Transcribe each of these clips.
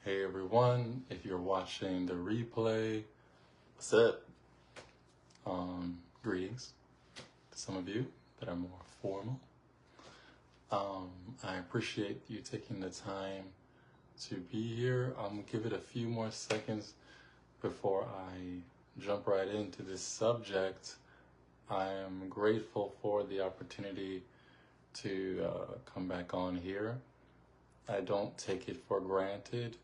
Hey everyone, if you're watching the replay, what's up? Greetings to some of you that are more formal. I appreciate you taking the time to be here. I'm gonna give it a few more seconds before I jump right into this subject. I am grateful for the opportunity to come back on here. I don't take it for granted,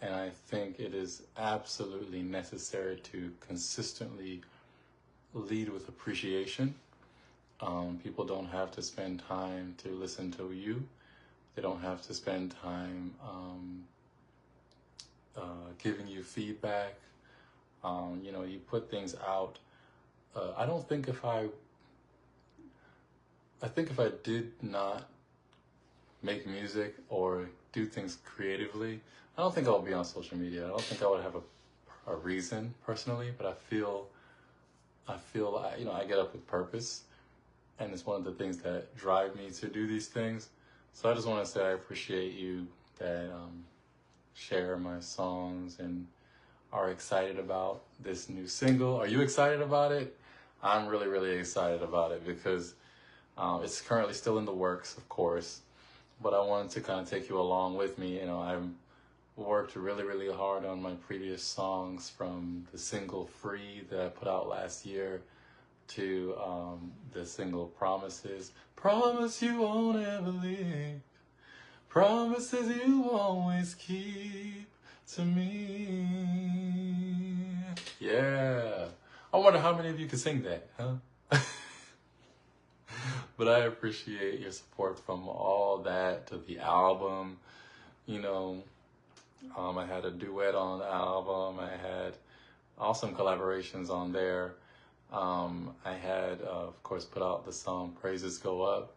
and I think it is absolutely necessary to consistently lead with appreciation. People don't have to spend time to listen to you. They don't have to spend time giving you feedback. You put things out. I think if I did not make music or do things creatively, I don't think I would be on social media. I don't think I would have a reason personally, but I feel I get up with purpose, and it's one of the things that drive me to do these things. So I just want to say I appreciate you that share my songs and are excited about this new single. Are you excited about it? I'm really, really excited about it because it's currently still in the works, of course, but I wanted to kind of take you along with me. I've worked really, really hard on my previous songs, from the single Free that I put out last year to the single Promises. Promise you won't ever leave. Promises you always keep to me. Yeah. I wonder how many of you can sing that, huh? But I appreciate your support from all that to the album. I had a duet on the album. I had awesome collaborations on there. I had, of course, put out the song "Praises Go Up."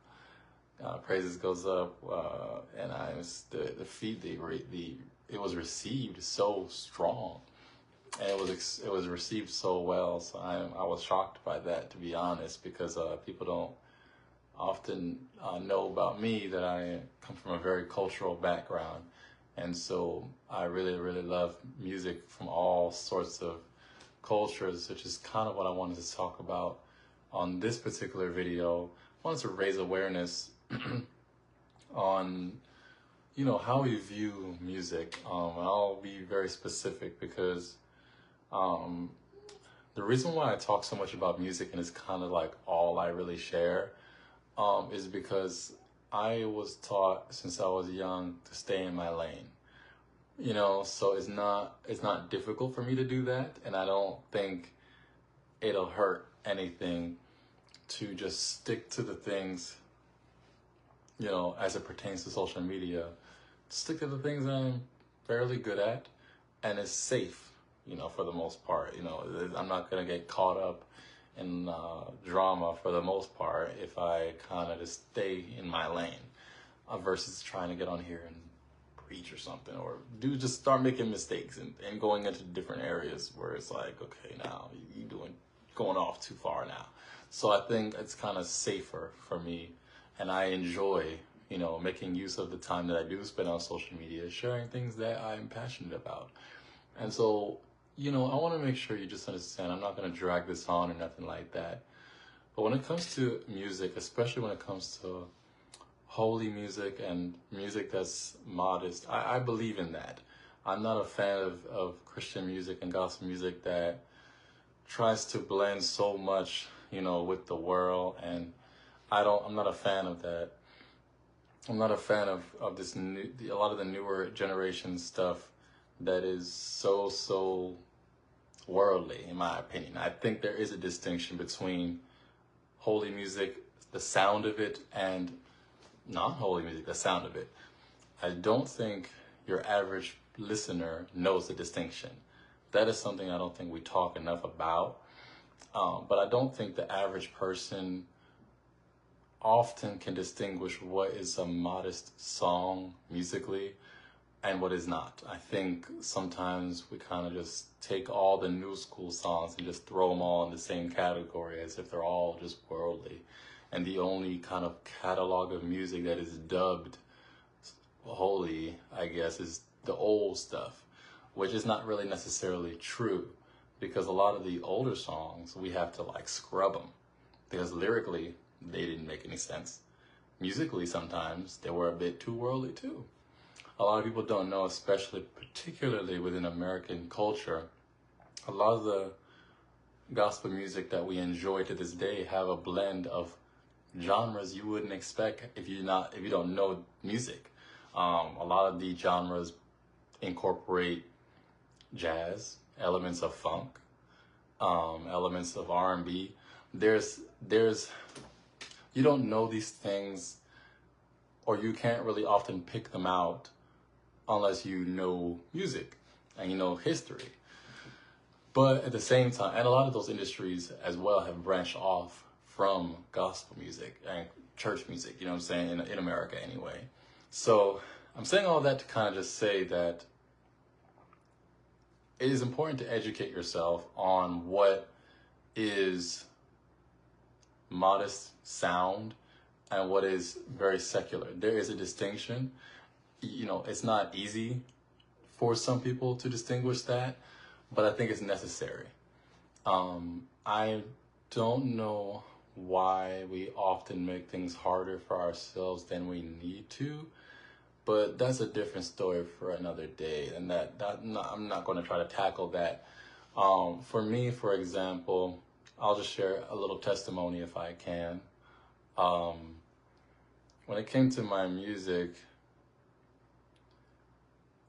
Praises goes up, and it was received so strong, and it was received so well. So I was shocked by that, to be honest, because people don't often know about me that I come from a very cultural background. And so I really, really love music from all sorts of cultures, which is kind of what I wanted to talk about on this particular video. I wanted to raise awareness on, how we view music. And I'll be very specific because the reason why I talk so much about music, and it's kind of like all I really share, is because I was taught since I was young to stay in my lane. So it's not difficult for me to do that, and I don't think it'll hurt anything to just stick to the things, as it pertains to social media. Stick to the things I'm fairly good at, and it's safe, for the most part. I'm not gonna get caught up in drama for the most part if I kind of just stay in my lane, versus trying to get on here and preach or something, or just start making mistakes and going into different areas where it's like, okay, now you're going off too far now. So I think it's kind of safer for me, and I enjoy, making use of the time that I do spend on social media, sharing things that I'm passionate about. And so, I want to make sure you just understand, I'm not going to drag this on or nothing like that. But when it comes to music, especially when it comes to holy music and music that's modest, I believe in that. I'm not a fan of Christian music and gospel music that tries to blend so much, with the world. And I'm not a fan of that. I'm not a fan of a lot of the newer generation stuff that is so worldly, in my opinion. I think there is a distinction between holy music, the sound of it, and non-holy music, the sound of it. I don't think your average listener knows the distinction. That is something I don't think we talk enough about. But I don't think the average person often can distinguish what is a modest song musically and what is not. I think sometimes we kind of just take all the new school songs and just throw them all in the same category as if they're all just worldly. And the only kind of catalog of music that is dubbed holy, I I guess, is the old stuff, which is not really necessarily true, because a lot of the older songs, we have to like scrub them because lyrically they didn't make any sense. Musically, sometimes they were a bit too worldly too. A lot of people don't know, especially particularly within American culture, a lot of the gospel music that we enjoy to this day have a blend of genres you wouldn't expect if you don't know music. A lot of the genres incorporate jazz, elements of funk, elements of R&B. There's you don't know these things, or you can't really often pick them out unless you know music and you know history. But at the same time, and a lot of those industries as well have branched off from gospel music and church music, you know what I'm saying, in America anyway. So I'm saying all that to kind of just say that it is important to educate yourself on what is modest sound and what is very secular. There is a distinction. You know, it's not easy for some people to distinguish that, but I think it's necessary. I don't know why we often make things harder for ourselves than we need to, but that's a different story for another day, and I'm not going to try to tackle that. For me, for example, I'll just share a little testimony if I can. When it came to my music,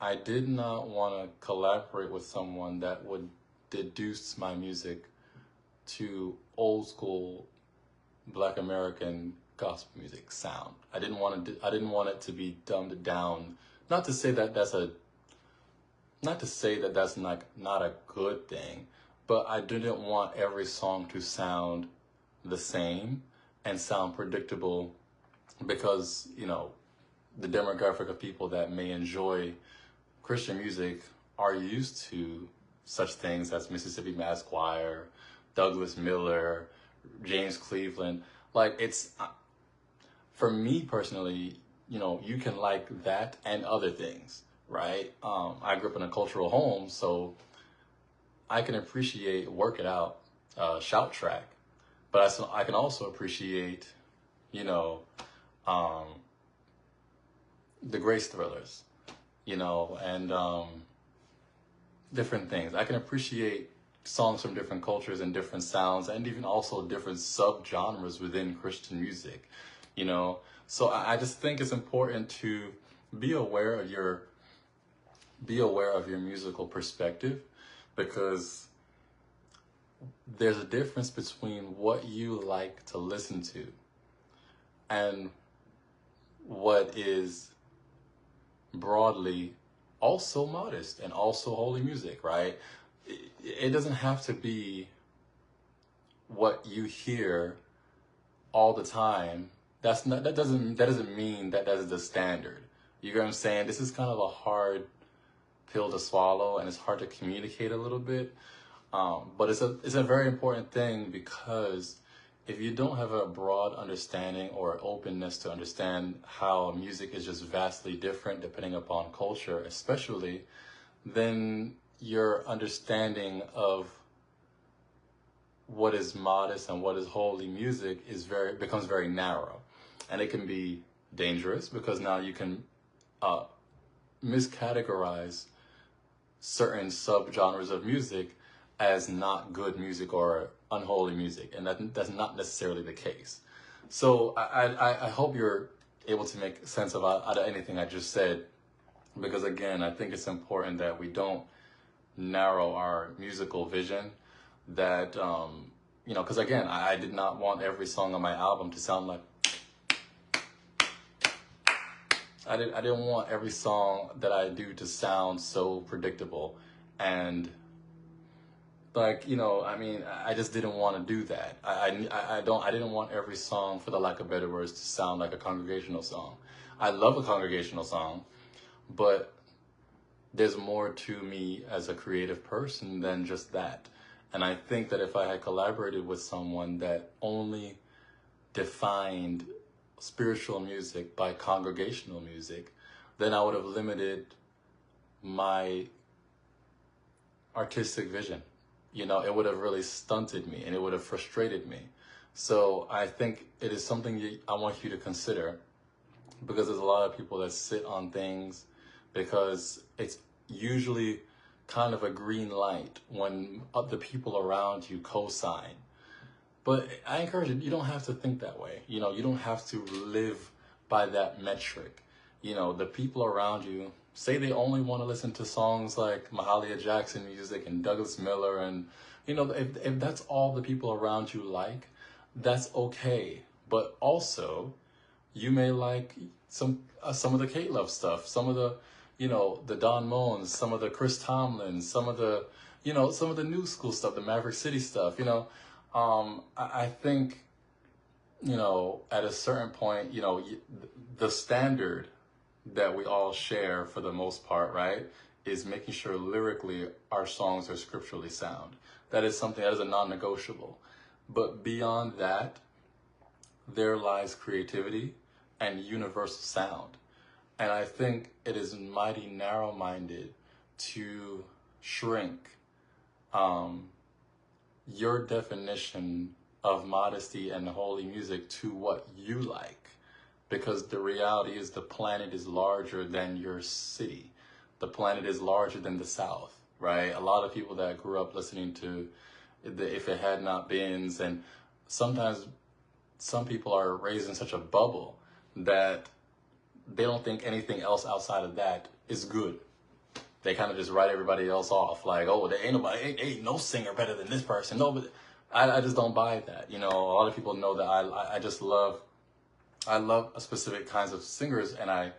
I did not want to collaborate with someone that would deduce my music to old school Black American gospel music sound. I didn't want it to be dumbed down. Not to say that that's not a good thing, but I didn't want every song to sound the same and sound predictable, because, you know, the demographic of people that may enjoy Christian music are used to such things as Mississippi Mass Choir, Douglas Miller, James Cleveland. Like, it's, for me personally, you know, you can like that and other things, right? I grew up in a cultural home, so I can appreciate Work It Out, Shout Track, but I can also appreciate, you know, the Grace Thrillers, you know, and different things. I can appreciate songs from different cultures and different sounds, and even also different subgenres within Christian music, you know. So I just think it's important to be aware of your musical perspective, because there's a difference between what you like to listen to and what is broadly also modest and also holy music, right? It doesn't have to be what you hear all the time. That doesn't mean that is the standard. You get what I'm saying? This is kind of a hard pill to swallow, and it's hard to communicate a little bit. But it's a very important thing, because if you don't have a broad understanding or openness to understand how music is just vastly different depending upon culture, especially, then your understanding of what is modest and what is holy music becomes very narrow, and it can be dangerous, because now you can miscategorize certain subgenres of music as not good music or unholy music, and that's not necessarily the case. So I hope you're able to make sense out of anything I just said, because again, I think it's important that we don't narrow our musical vision, that you know, because again, I did not want every song on my album to sound like, I didn't want every song that I do to sound so predictable, and like, you know, I mean, I just didn't want to do that. I didn't want every song, for the lack of better words, to sound like a congregational song. I love a congregational song, but there's more to me as a creative person than just that. And I think that if I had collaborated with someone that only defined spiritual music by congregational music, then I would have limited my artistic vision. You know, it would have really stunted me and it would have frustrated me. So I think it is something I want you to consider, because there's a lot of people that sit on things because it's usually kind of a green light when the people around you co-sign. But I encourage you don't have to think that way. You know, you don't have to live by that metric. You know, the people around you, say they only want to listen to songs like Mahalia Jackson music and Douglas Miller, and, you know, if that's all the people around you like, that's okay. But also, you may like some of the Kate Love stuff, some of the, you know, the Don Moens, some of the Chris Tomlins, some of the, you know, some of the new school stuff, the Maverick City stuff, you know. I think, you know, at a certain point, you know, the standard that we all share for the most part, right, is making sure lyrically our songs are scripturally sound. That is something that is a non-negotiable. But beyond that, there lies creativity and universal sound. And I think it is mighty narrow-minded to shrink your definition of modesty and holy music to what you like. Because the reality is the planet is larger than your city. The planet is larger than the South, right? A lot of people that grew up listening to the If It Had Not Beens, and sometimes some people are raised in such a bubble that they don't think anything else outside of that is good. They kind of just write everybody else off, like, oh, there ain't no singer better than this person. No, but I just don't buy that. You know, a lot of people know that I just love specific kinds of singers, and I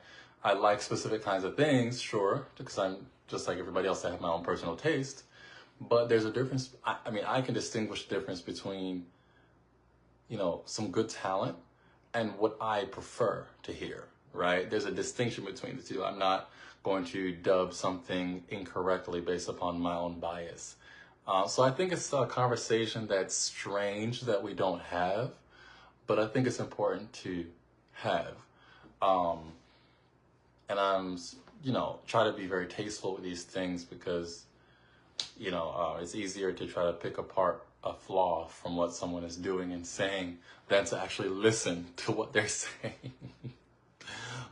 like specific kinds of things, sure, because I'm just like everybody else. I have my own personal taste, but there's a difference. I mean, I can distinguish the difference between, you know, some good talent and what I prefer to hear, right? There's a distinction between the two. I'm not going to dub something incorrectly based upon my own bias. So I think it's a conversation that's strange that we don't have, but I think it's important to have. And I'm, you know, try to be very tasteful with these things because, you know, it's easier to try to pick apart a flaw from what someone is doing and saying than to actually listen to what they're saying.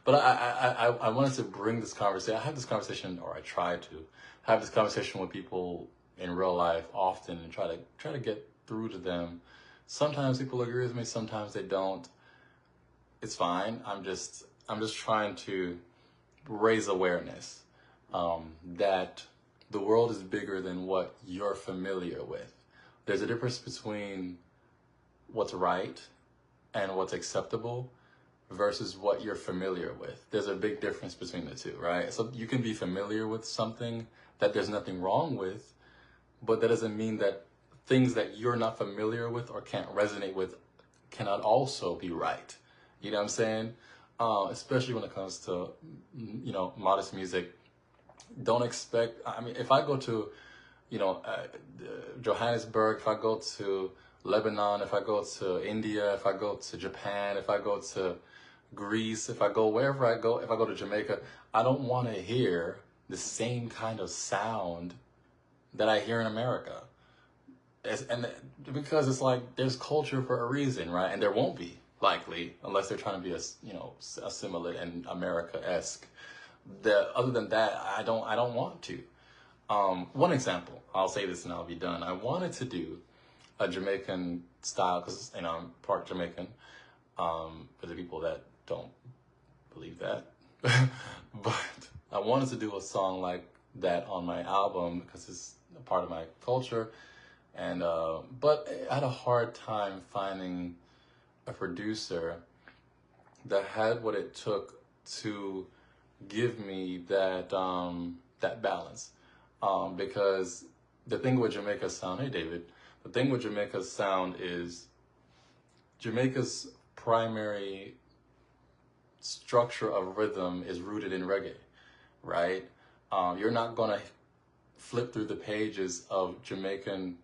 But I wanted to bring this conversation. I have this conversation, or I try to have this conversation with people in real life often, and try to get through to them. Sometimes people agree with me, sometimes they don't. It's fine. I'm just trying to raise awareness that the world is bigger than what you're familiar with. There's a difference between what's right and what's acceptable versus what you're familiar with. There's a big difference between the two, right? So you can be familiar with something that there's nothing wrong with, but that doesn't mean that things that you're not familiar with or can't resonate with cannot also be right. You know what I'm saying? Especially when it comes to, you know, modest music. Don't expect, I mean, if I go to, you know, Johannesburg, if I go to Lebanon, if I go to India, if I go to Japan, if I go to Greece, if I go wherever I go, if I go to Jamaica, I don't want to hear the same kind of sound that I hear in America. Because it's like there's culture for a reason, right? And there won't be, likely, unless they're trying to be assimilate and America-esque. Other than that, I don't want to. One example, I'll say this and I'll be done. I wanted to do a Jamaican style, because, you know, I'm part Jamaican, for the people that don't believe that. But I wanted to do a song like that on my album because it's a part of my culture. And but I had a hard time finding a producer that had what it took to give me that that balance. Because the thing with Jamaica's sound, hey David, the thing with Jamaica's sound is Jamaica's primary structure of rhythm is rooted in reggae, right? You're not gonna flip through the pages of Jamaican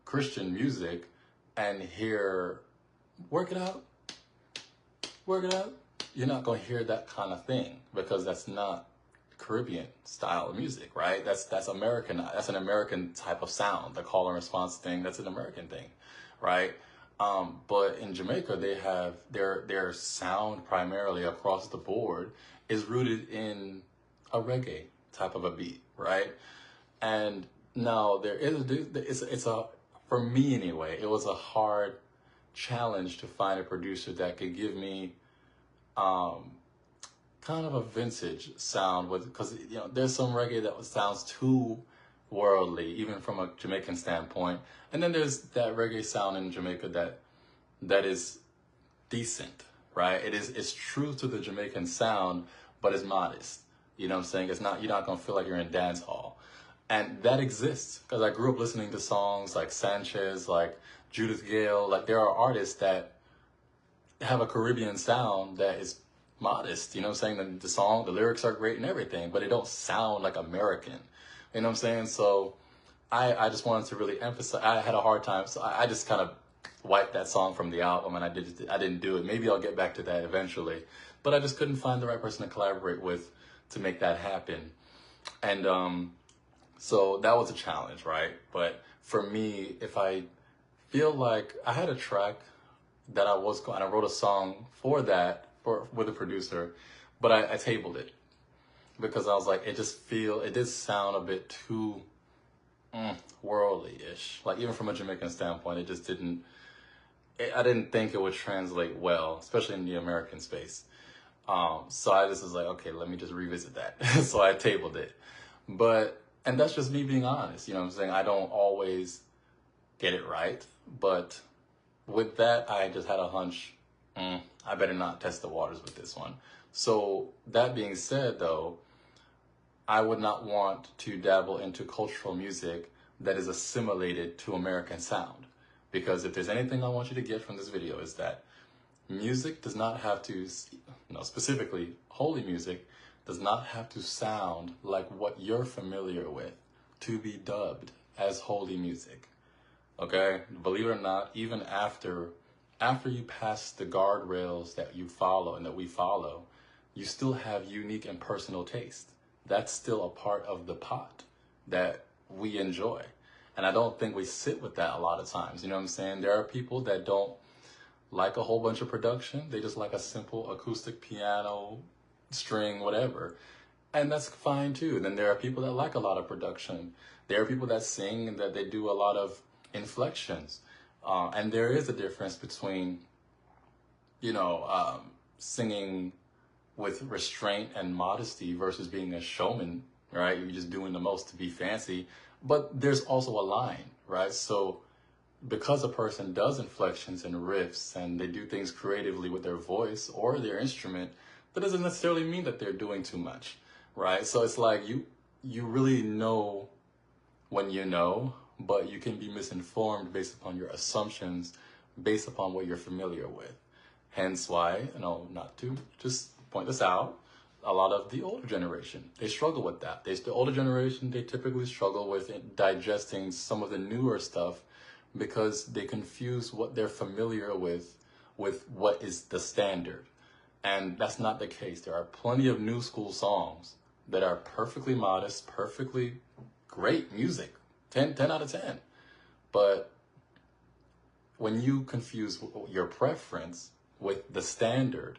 Christian music and hear work it out, you're not going to hear that kind of thing, because that's not Caribbean style of music, right? That's American. That's an American type of sound. The call and response thing, that's an American thing, right? But in Jamaica, they have their sound primarily across the board is rooted in a reggae type of a beat, right? And now it's a, for me anyway, it was a hard challenge to find a producer that could give me kind of a vintage sound, with, because there's some reggae that sounds too worldly, even from a Jamaican standpoint, and then there's that reggae sound in Jamaica that is decent, right? It's true to the Jamaican sound, but it's modest. You know what I'm saying? It's not, you're not gonna feel like you're in dance hall, and that exists because I grew up listening to songs like Sanchez, like Judith Gale. Like, there are artists that have a Caribbean sound that is modest, you know what I'm saying? The song, the lyrics are great and everything, but it don't sound like American. You know what I'm saying? So I just wanted to really emphasize, I had a hard time, so I just kind of wiped that song from the album, and I didn't do it. Maybe I'll get back to that eventually, but I just couldn't find the right person to collaborate with to make that happen. And so that was a challenge, right? But for me, if I feel like I had a track that I wrote a song for that with a producer, but I tabled it because I was like, it did sound a bit too worldly-ish. Like, even from a Jamaican standpoint, it just didn't. I didn't think it would translate well, especially in the American space. So I just was like, okay, let me just revisit that. So I tabled it, and that's just me being honest. You know what I'm saying? I don't always get it right, but with that, I just had a hunch, I better not test the waters with this one. So that being said, though, I would not want to dabble into cultural music that is assimilated to American sound. Because if there's anything I want you to get from this video, is that music does not have to, specifically holy music, does not have to sound like what you're familiar with to be dubbed as holy music. Okay? Believe it or not, even after you pass the guardrails that you follow and that we follow, you still have unique and personal taste. That's still a part of the pot that we enjoy. And I don't think we sit with that a lot of times. You know what I'm saying? There are people that don't like a whole bunch of production. They just like a simple acoustic piano, string, whatever. And that's fine too. Then there are people that like a lot of production. There are people that sing and that they do a lot of inflections. And there is a difference between, singing with restraint and modesty versus being a showman, right? You're just doing the most to be fancy. But there's also a line, right? So because a person does inflections and riffs and they do things creatively with their voice or their instrument, that doesn't necessarily mean that they're doing too much, right? So it's like you really know when you know, but you can be misinformed based upon your assumptions, based upon what you're familiar with. Hence why, not to just point this out, a lot of the older generation, they struggle with that. The older generation, they typically struggle with digesting some of the newer stuff because they confuse what they're familiar with what is the standard. And that's not the case. There are plenty of new school songs that are perfectly modest, perfectly great music, 10 out of 10. But when you confuse your preference with the standard,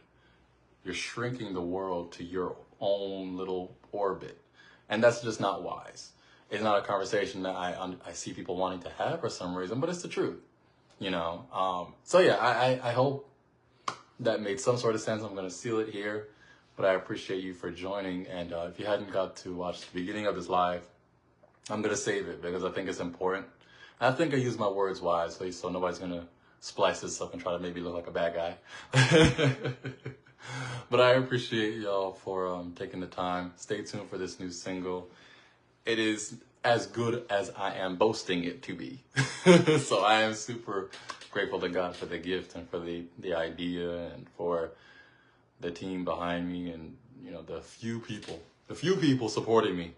you're shrinking the world to your own little orbit. And that's just not wise. It's not a conversation that I see people wanting to have for some reason, but it's the truth, So yeah, I hope that made some sort of sense. I'm going to seal it here, but I appreciate you for joining. And if you hadn't got to watch the beginning of this live, I'm going to save it because I think it's important. I think I use my words wisely, so nobody's going to splice this up and try to make me look like a bad guy. But I appreciate y'all for taking the time. Stay tuned for this new single. It is as good as I am boasting it to be. So I am super grateful to God for the gift and for the idea and for the team behind me and, the few people supporting me.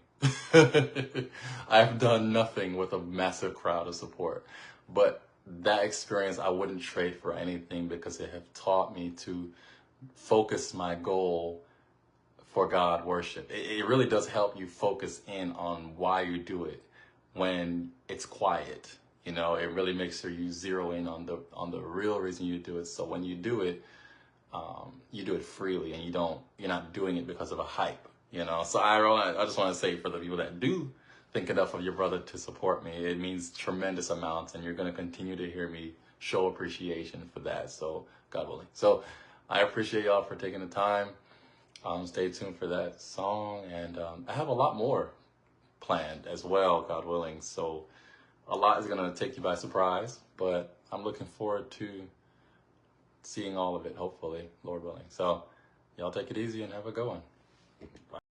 I've done nothing with a massive crowd of support, but that experience I wouldn't trade for anything because it have taught me to focus my goal for God worship. It really does help you focus in on why you do it when it's quiet. You know, it really makes sure you zero in on the real reason you do it. So when you do it freely, and you're not doing it because of a hype. You know, so I just want to say, for the people that do think enough of your brother to support me, it means tremendous amounts, and you're going to continue to hear me show appreciation for that. So God willing. So I appreciate y'all for taking the time. Stay tuned for that song, and I have a lot more planned as well, God willing. So a lot is going to take you by surprise, but I'm looking forward to seeing all of it, hopefully, Lord willing. So y'all take it easy and have a good one. Bye.